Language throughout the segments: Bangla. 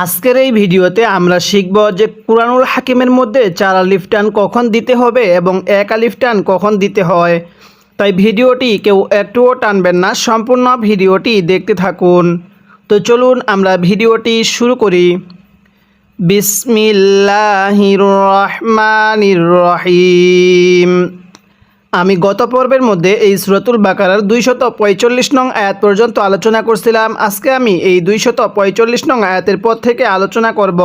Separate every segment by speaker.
Speaker 1: আজকের এই ভিডিওতে আমরা শিখব যে কুরআনুল হাকিমের মধ্যে 4 আলিফ টান কখন দিতে হবে এবং 1 আলিফ টান কখন দিতে হয়। তাই ভিডিওটি কেউ একটুও টানবেন না, সম্পূর্ণ ভিডিওটি দেখতে থাকুন। তো চলুন আমরা ভিডিওটি শুরু করি। বিসমিল্লাহির রহমানির রহিম। আমি গত পর্বের মধ্যে এই সূরাতুল বাকারার 245 নং আয়াত পর্যন্ত আলোচনা করছিলাম। আজকে আমি এই 245 নং আয়াতের পর থেকে আলোচনা করব।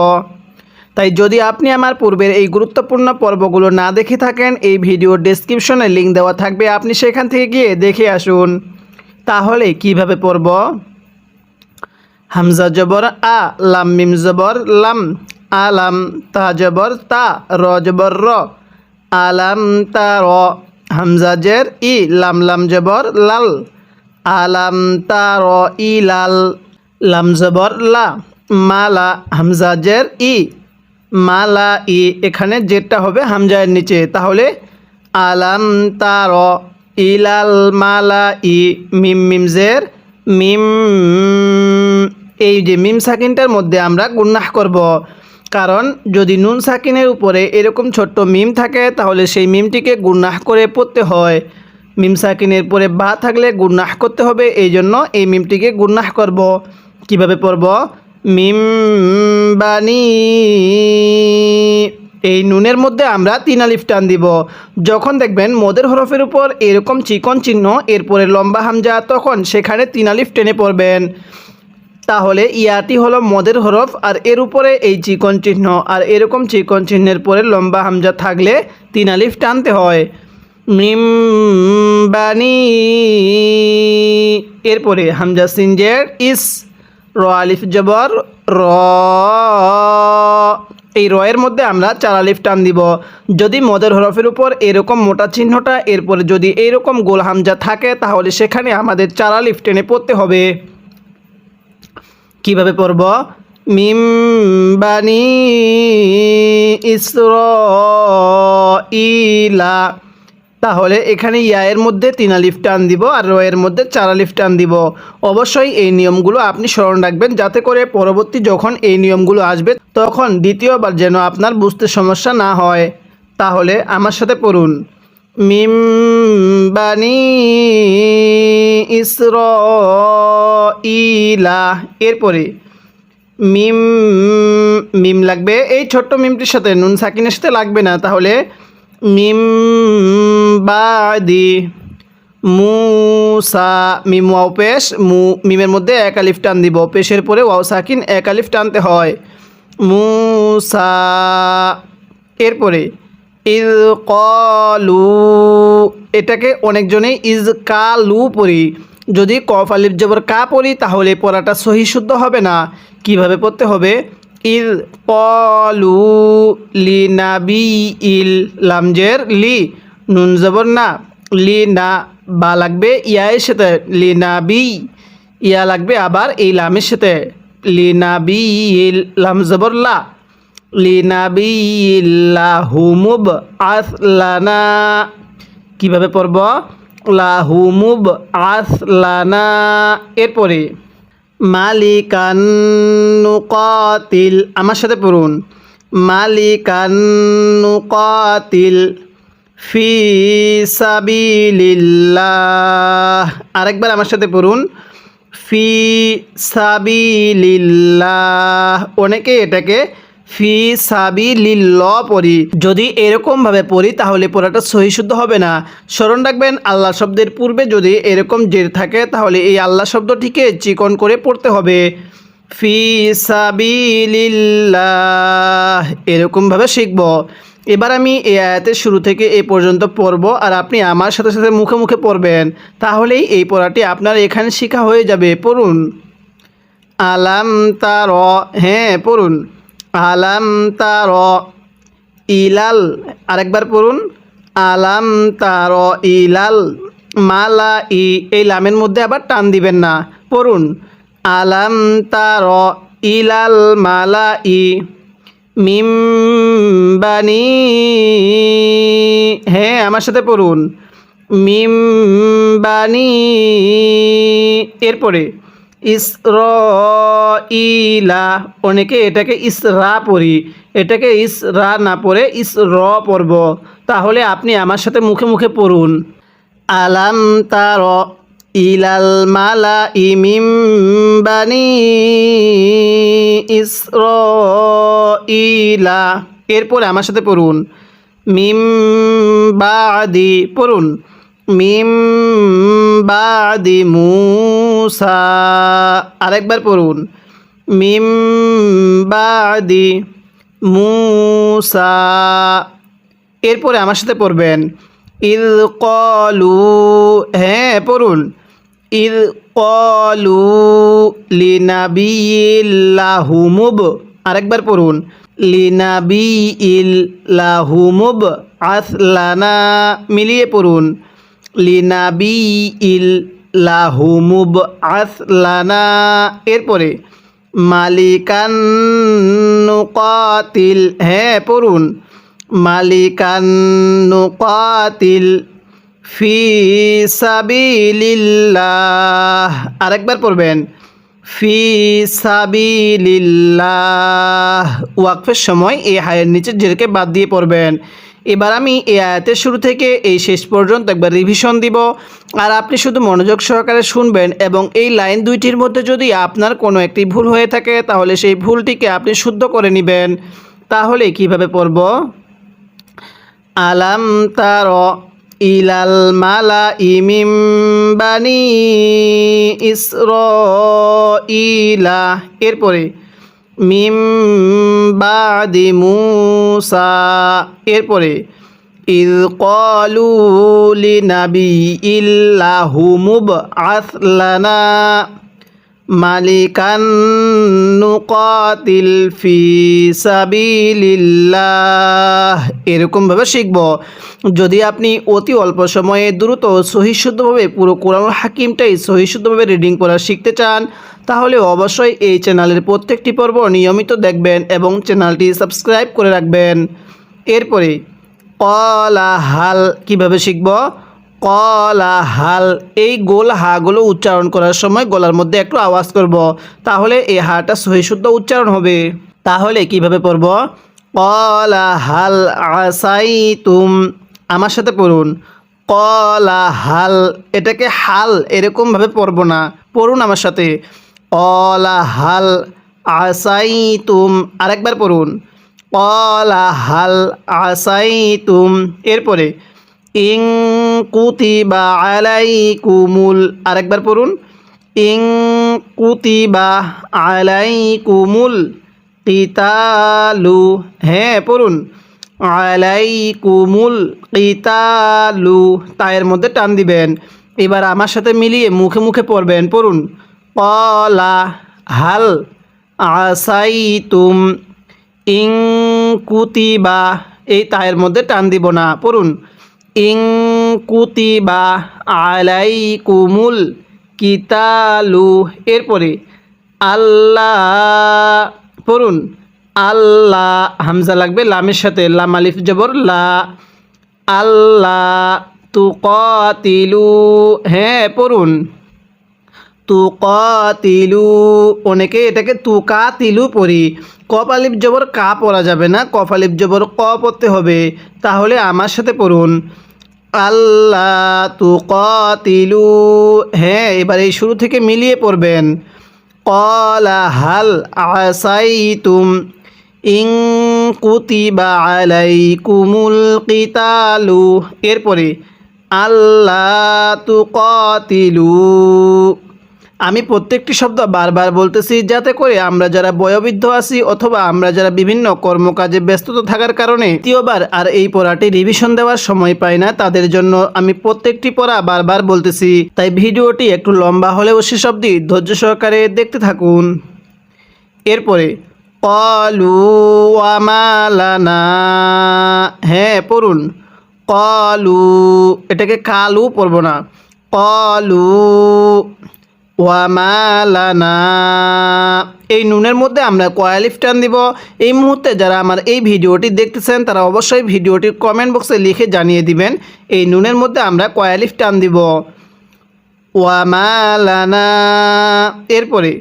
Speaker 1: তাই যদি আপনি আমার পূর্বের এই গুরুত্বপূর্ণ পর্বগুলো না দেখে থাকেন, এই ভিডিওর ডেসক্রিপশনে লিঙ্ক দেওয়া থাকবে, আপনি সেখান থেকে গিয়ে দেখে আসুন। তাহলে কিভাবে পড়ব? হামজা জবর আ, লাম মিম জবর লাম, আলাম, তা জবর তা, র জবর র, আলাম তা র, হামজা জের ই, লাম লাম জবর লাল, আলাম তা র ই লাল, লাম জবর লা, মালা, হামজা জের ই, মালা ই, এখানে জেরটা হবে হামজার নিচে, তাহলে আলাম তা র ইলাল মালা ই, মিম মিম জের মিম। এই যে মিম সাকিনটার মধ্যে আমরা গুন্নাহ করব, কারণ যদি নুন সাকিনের উপরে এরকম ছোট্ট মিম থাকে তাহলে সেই মিমটিকে গুন্নাহ করে পড়তে হয়। মিম সাকিনের পরে বা থাকলে গুন্নাহ করতে হবে, এই জন্য এই মিমটিকে গুন্নাহ করব। কিভাবে পড়ব? মিম বানি, এই নুনের মধ্যে আমরা 3 আলিফ টান দিব। যখন দেখবেন মদের হরফের উপর এরকম চিকন চিহ্ন, এরপরে লম্বা হামজা, তখন সেখানে 3 আলিফ টেনে পড়বেন। তাহলে ইয়াটি হলো মদের হরফ, আর এর উপরে এই চিকন চিহ্ন, আর এরকম চিকন চিহ্নের পরে লম্বা হামজা থাকলে 3 আলিফ টানতে হয়। মিম বানি, এরপরে হামজা সিনজের ইস, র আলিফ জবর র, এই রয়ের মধ্যে আমরা 4 আলিফ টান দিব। যদি মদের হরফের উপর এরকম মোটা চিহ্নটা, এরপরে যদি এইরকম গোল হামজা থাকে তাহলে সেখানে আমাদের 4 আলিফ টেনে পড়তে হবে। কিভাবে পড়ব? মিম বানি ইসরাঈলা, তাহলে এখানে ইয়ায়ের মধ্যে 3 আলিফ টান দিব আর রয়ের মধ্যে 4 আলিফ টান দিব। অবশ্যই এই নিয়মগুলো আপনি স্মরণ রাখবেন, যাতে করে পরবর্তী যখন এই নিয়মগুলো আসবে তখন দ্বিতীয়বার যেন আপনার বুঝতে সমস্যা না হয়। তাহলে আমার সাথে পড়ুন। মিম বানি ইসরাঈলা, এরপরে মিম, মিম লাগবে এই ছোট্ট মিমটির সাথে, নুন সাকিনের সাথে লাগবে না। তাহলে মিম বাদি মুসা, মিম ওয়াও পেশ, মিমের মধ্যে 1 আলিফ টান দিব, পেশের পরে ওয়াও সাকিন 1 আলিফ টানতে হয়। মুসা, এরপরে ইজ কলু, এটাকে অনেকজনেই ইজ কালু পড়ি। যদি কফ আলিফ জবর কা পড়ি তাহলে পড়াটা সহি শুদ্ধ হবে না। কিভাবে পড়তে হবে? ইজ কলু লিনাবিইল, লামজের লি, নুন জবর না, লি না, বা লাগবে ইয়ায়ের সাথে, লিনাবি, ইয়া লাগবে আবার এই লামের সাথে, লিনাবিইল, লাম জবর লা, লিনাবিল্লাহুমুব আসলানা। কিভাবে পড়ব? লাহুমুব আসলানা, এরপরে মালিকান নুকাতিল, আমার সাথে পড়ুন। মালিকান নুকাতিল ফি সাবিলিল্লাহ, আরেকবার আমার সাথে পড়ুন। ফি সাবিলিল্লাহ, অনেকে এটাকে ফি সাবিলিল্লাহ পড়ি। যদি এরকমভাবে পড়ি তাহলে পড়াটা সহি শুদ্ধ হবে না। স্মরণ রাখবেন, আল্লাহ শব্দের পূর্বে যদি এরকম জের থাকে তাহলে এই আল্লাহ শব্দটিকে চিকন করে পড়তে হবে। ফি সাবিলিল্লাহ, এরকমভাবে শিখব। এবার আমি এই আয়াতের শুরু থেকে এই পর্যন্ত পড়ব, আর আপনি আমার সাথে সাথে মুখে মুখে পড়বেন, তাহলেই এই পড়াটি আপনার এখানে শেখা হয়ে যাবে। পড়ুন। আলাম তার, হ্যাঁ পড়ুন। আলাম তার ইলাল, আরেকবার পড়ুন। আলাম তার ইলাল মালা ই, এই লামের মধ্যে আবার টান দিবেন না। পড়ুন। আলাম তার ইলাল মালা ই মিম বানি, হ্যাঁ আমার সাথে পড়ুন। মিম বানি, এরপরে ইসরাঈলা, অনেকে এটাকে ইসরা পড়ি, এটাকে ইসরা না পড়ে ইসর পড়ব। তাহলে আপনি আমার সাথে মুখে মুখে পড়ুন। আলাম তার ইলাল মালাই মিম বানি ইসরাঈলা, এরপরে আমার সাথে পড়ুন। মিম বাদি, পড়ুন। মিম বাদি মুসা, আরেকবার পড়ুন। মিম বাদি মুসা, এরপরে আমার সাথে পড়বেন। ইদ কলু, হ্যাঁ পড়ুন। ইদ কলু লিনাবিয়িল্লাহুমুব, আরেকবার পড়ুন। লিনাবিয়িল্লাহুমুব আসলানা, মিলিয়ে পড়ুন। লিনাবিয়িল্লাহুমুব আসলানা, এরপরে মালিকান নুকাতিল, হ্যাঁ পড়ুন। মালিকান নুকাতিল ফি সাবিলিল্লাহ, আরেকবার পড়বেন। ফি সাবিলিল্লাহ। ওয়াকফের সময় এই হায়ের নিচে জেরকে বাদ দিয়ে পড়বেন। এবার আমি এই আয়াতের শুরু থেকে এই শেষ পর্যন্ত একবার রিভিশন দিব, আর আপনি শুধু মনোযোগ সহকারে শুনবেন এবং এই লাইন দুইটির মধ্যে যদি আপনার কোনো একটি ভুল হয়ে থাকে তাহলে সেই ভুলটিকে আপনি শুদ্ধ করে নেবেন। তাহলে কিভাবে পড়ব? আলাম তার ইলাল মালাই মিম বানি ইসরাঈলা, এরপরে মিম বাদি মুসা, এরপরে ইদ ক্বালু লিনাবিয়িল্লাহুমুব আসলানা মালিকান নুকাতিল ফি সাবিলিল্লাহ, এরকমভাবে শিখব। যদি আপনি অতি অল্প সময়ে দ্রুত সহিশুদ্ধভাবে পুরো কোরআনুল হাকিমটাই সহিশুদ্ধভাবে রিডিং করা শিখতে চান তাহলে অবশ্যই এই চ্যানেলের প্রত্যেকটি পর্ব নিয়মিত দেখবেন এবং চ্যানেলটি সাবস্ক্রাইব করে রাখবেন। এরপরে কলা হাল কিভাবে শিখব? কলা হাল, এই গোল হাগুলো উচ্চারণ করার সময় গলার মধ্যে একটু আওয়াজ করব, তাহলে এই হাটা সহিশুদ্ধ উচ্চারণ হবে। তাহলে কিভাবে পড়ব? কলা হাল আসাইতুম, আমার সাথে পড়ুন। কলা হাল, এটাকে হাল এরকমভাবে পড়ব না, পড়ুন আমার সাথে। কলা হাল আসাইতুম, আরেকবার পড়ুন। কলা হাল আসাইতুম, এরপরে ইং কুতিবা আলাইকুমুল, আরেকবার পড়ুন। ইং কুতিবা আলাইকুমুল কিতালু, হ্যাঁ পড়ুন। আলাইকুমুল কিতালু, তায়ের মধ্যে টান দিবেন। এবার আমার সাথে মিলিয়ে মুখে মুখে পড়বেন, পড়ুন। কলা হাল আসাইতুম ইং কুতিবা, এই তায়ের মধ্যে টান দিব না, পড়ুন। ইং কুতিবা আলাইকুমুল কিতালু, এরপরে আল্লাহ, পড়ুন। আল্লাহ, হামজা লাগবে লামের সাথে, লাম আলিফ জবর লা। আল্লাহ তুকাতিলু, হ্যাঁ পড়ুন। তুকাতিলু, অনেকে এটাকে তুকাতিলু পড়ি, কফ আলিফ জবর কা পড়া যাবে না, কফ আলিফ জবর ক পড়তে হবে। তাহলে আমার সাথে পড়ুন। আল্লাহ তুকাতিলু, হ্যাঁ এবার এই শুরু থেকে মিলিয়ে পড়বেন। ক্বালা হাল আসাইতুম ইং কুতিবা আলাইকুমুল কিতালু, এরপরে আল্লাহ তুকাতিলু। আমি প্রত্যেকটি শব্দ বারবার বলতেছি যাতে করে আমরা যারা বয়োবৃদ্ধ আছি অথবা আমরা যারা বিভিন্ন কর্মকাজে ব্যস্ততা থাকার কারণে দ্বিতীয়বার আর এই পড়াটি রিভিশন দেওয়ার সময় পাই না, তাদের জন্য আমি প্রত্যেকটি পড়া বারবার বলতেছি। তাই ভিডিওটি একটু লম্বা হলেও সেসব দিক ধৈর্য সহকারে দেখতে থাকুন। এরপরে ক্বালু ওয়া মা লানা, হ্যাঁ পড়ুন। ক্বালু, এটাকে কালু পড়ব না, ক্বালু ওয়া মা লানা, এই নুনের মধ্যে আমরা কয়ালিফ টান দিব। এই মুহূর্তে যারা আমার এই ভিডিওটি দেখতেছেন তারা অবশ্যই ভিডিওটির কমেন্ট বক্সে লিখে জানিয়ে দিবেন এই নুনের মধ্যে আমরা কয়ালিফ টান দিব। ওয়া মা লানা, এরপরে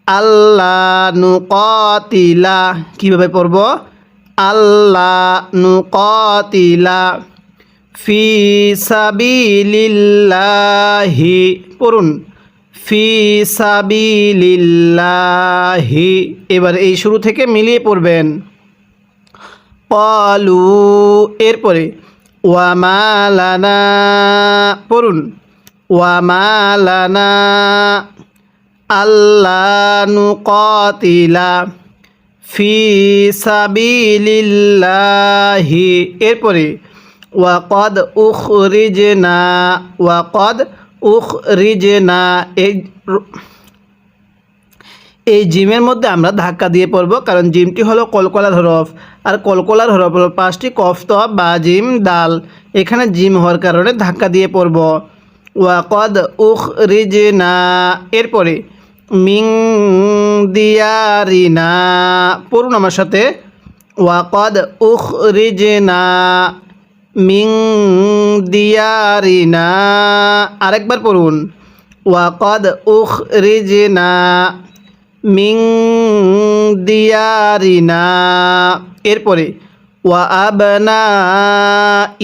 Speaker 1: আল্লা নুকাতিলা, কীভাবে পড়ব? আল্লা নুকাতিলা ফি সাবিলিল্লাহি, পড়ুন ফি সাবিলিল্লাহি। এবার এই শুরু থেকে মিলিয়ে পড়বেন। ক্বালু, এরপরে ওয়া মা লানা, পড়ুন ওয়া মা লানা আল্লা নুকাতিলা ফি সাবিলিল্লাহি, এরপরে ওয়াকদ উখরিজনা, ওয়াকদ উখরিজনা, এই জিমের মধ্যে আমরা ধাক্কা দিয়ে পড়ব, কারণ জিমটি হলো কলকলার হরফ, আর কলকলার হরফ হলো 5টি কফ, ত, বা, জিম, দাল। এখানে জিম হওয়ার কারণে ধাক্কা দিয়ে পড়ব। ওয়াকদ উখরিজনা, এরপরে মিং দিয়ারিনা, পড়ুন আমার সাথে ওয়াকদ উখরিজনা মিং দিয়ারিনা, আরেকবার পড়ুন ওয়াকদ উখরিজনা মিং দিয়ারিনা, এরপরে ওয়া আবনা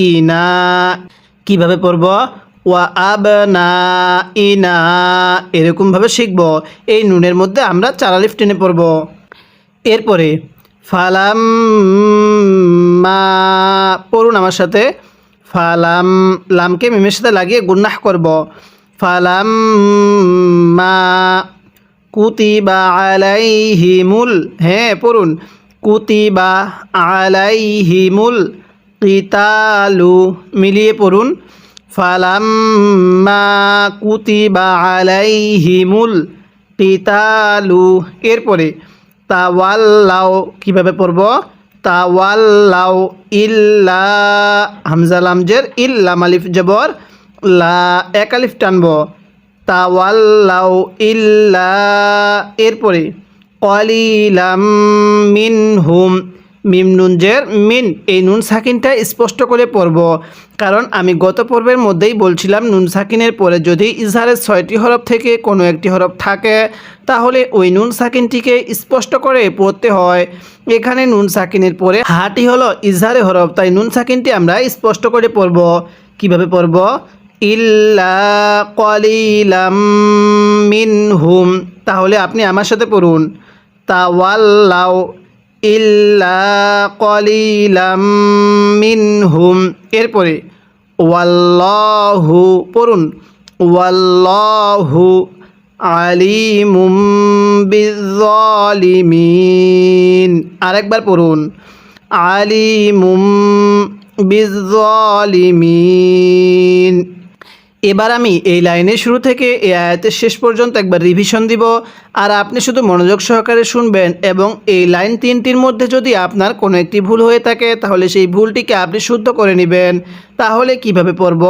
Speaker 1: ইনা, কীভাবে পড়ব? ওয়া আবনা ইনা, এরকমভাবে শিখব। এই নুনের মধ্যে আমরা 4 আলিফ টেনে পড়ব। এরপরে ফালাম্মা, পড়ুন আমার সাথে ফালাম, লামকে মিমের সাথে লাগিয়ে গুন্নাহ করব। ফালাম্মা কুতিবা আলাইহিমুল, হ্যাঁ পড়ুন কুতিবা আলাইহিমুল কিতালু, মিলিয়ে পড়ুন ফালাম্মা কুতিবা আলাইহিমুল কিতালু, এরপরে তাওয়াল্লাও, কীভাবে পড়ব? তাওয়াল্লাও ইল্লা, হামজা লামজের ইল্লা, আলিফ জবর লা, 1 আলিফ টানব, তাওয়াল্লাও ইল্লা, এরপরে কলিলাম মিনহুম, মিম নুন জের মিন, এই নুন সাকিনটা স্পষ্ট করে পড়ব, কারণ আমি গত পর্বের মধ্যেই বলছিলাম নুন সাকিনের পরে যদি ইজহারের 6টি হরফ থেকে কোনো একটি হরফ থাকে তাহলে ওই নুন সাকিনটিকে স্পষ্ট করে পড়তে হয়। এখানে নুন সাকিনের পরে হাটি হলো ইজহারে হরফ, তাই নুন সাকিনটি আমরা স্পষ্ট করে পড়ব। কিভাবে পড়ব? ইল্লা কলিলাম মিনহুম, তাহলে আপনি আমার সাথে পড়ুন তাওয়াল্লাও ইল্লা কলিলাম মিনহুম, এরপরে ওয়াল্লাহু, পড়ুন ওয়াল্লাহু আলিমুম বিজ্জালিমিন, আরেকবার পড়ুন আলিমুম বিজ্জালিমিন। এবার আমি এই লাইনের শুরু থেকে এই আয়াতের শেষ পর্যন্ত একবার রিভিশন দিব, আর আপনি শুধু মনোযোগ সহকারে শুনবেন, এবং এই লাইন 3টির মধ্যে যদি আপনার কোনো একটি ভুল হয়ে থাকে তাহলে সেই ভুলটিকে আপনি শুদ্ধ করে নেবেন। তাহলে কিভাবে পড়ব?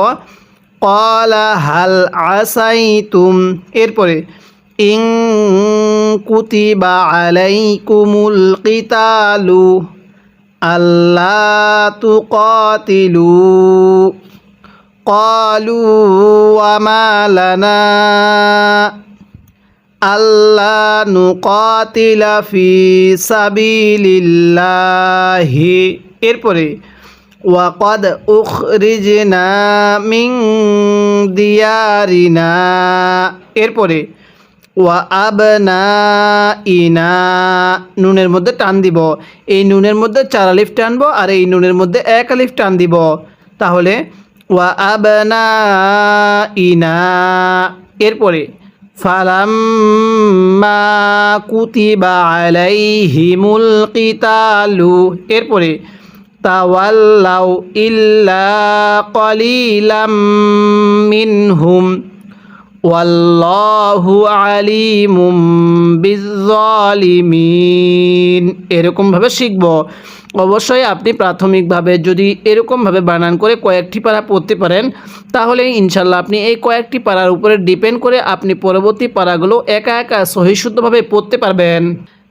Speaker 1: ক্বালা হাল আসাইতুম, এরপরে ইন কুতিবা আলাইকুমুল কিতালু আল্লা তুকাতিলু ক্বালু ওয়া মা লানা আল্লা নুকাতিলা ফি সাবিলিল্লাহি, এরপরে ওয়াকদ উখরিজনা মিন দিয়ারিনা, এরপরে ওয়া আবনা ইনা, নুনের মধ্যে টান দিব, এই নুনের মধ্যে 4 আলিফ টানব, আর এই নুনের মধ্যে 1 আলিফ টান দিব, তাহলে ওয়া আবনা ইনা, এরপরে ফালাম্মা কুতিবা আলাইহিমুল কিতালু, এরপরে তাওয়াল্লাউ ইল্লা কলিলাম মিনহুম ওয়াল্লাহু আলিমুম বিজ্জালিমিন। এরকমভাবে শিখব। অবশ্যই আপনি প্রাথমিকভাবে যদি এরকমভাবে বানান করে কয়েকটি পারা পড়তে পারেন তাহলে ইনশাল্লাহ আপনি এই কয়েকটি পারার উপরে ডিপেন্ড করে আপনি পরবর্তী পারাগুলো একা একা সহিশুদ্ধভাবে পড়তে পারবেন।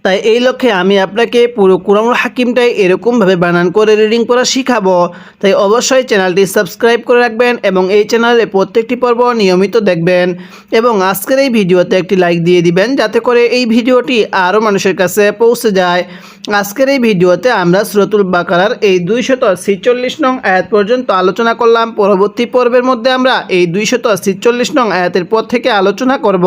Speaker 1: তাই এই লক্ষ্যে আমি আপনাকে পুরো কুরআনুল হাকিমটাই এরকমভাবে বানান করে রিডিং করা শিখাবো। তাই অবশ্যই চ্যানেলটি সাবস্ক্রাইব করে রাখবেন এবং এই চ্যানেলে প্রত্যেকটি পর্ব নিয়মিত দেখবেন এবং আজকের এই ভিডিওতে একটি লাইক দিয়ে দিবেন যাতে করে এই ভিডিওটি আরও মানুষের কাছে পৌঁছে যায়। আজকের এই ভিডিওতে আমরা সূরাতুল বাকারার এই 246 নং আয়াত পর্যন্ত আলোচনা করলাম। পরবর্তী পর্বের মধ্যে আমরা এই 246 নং আয়াতের পর থেকে আলোচনা করব।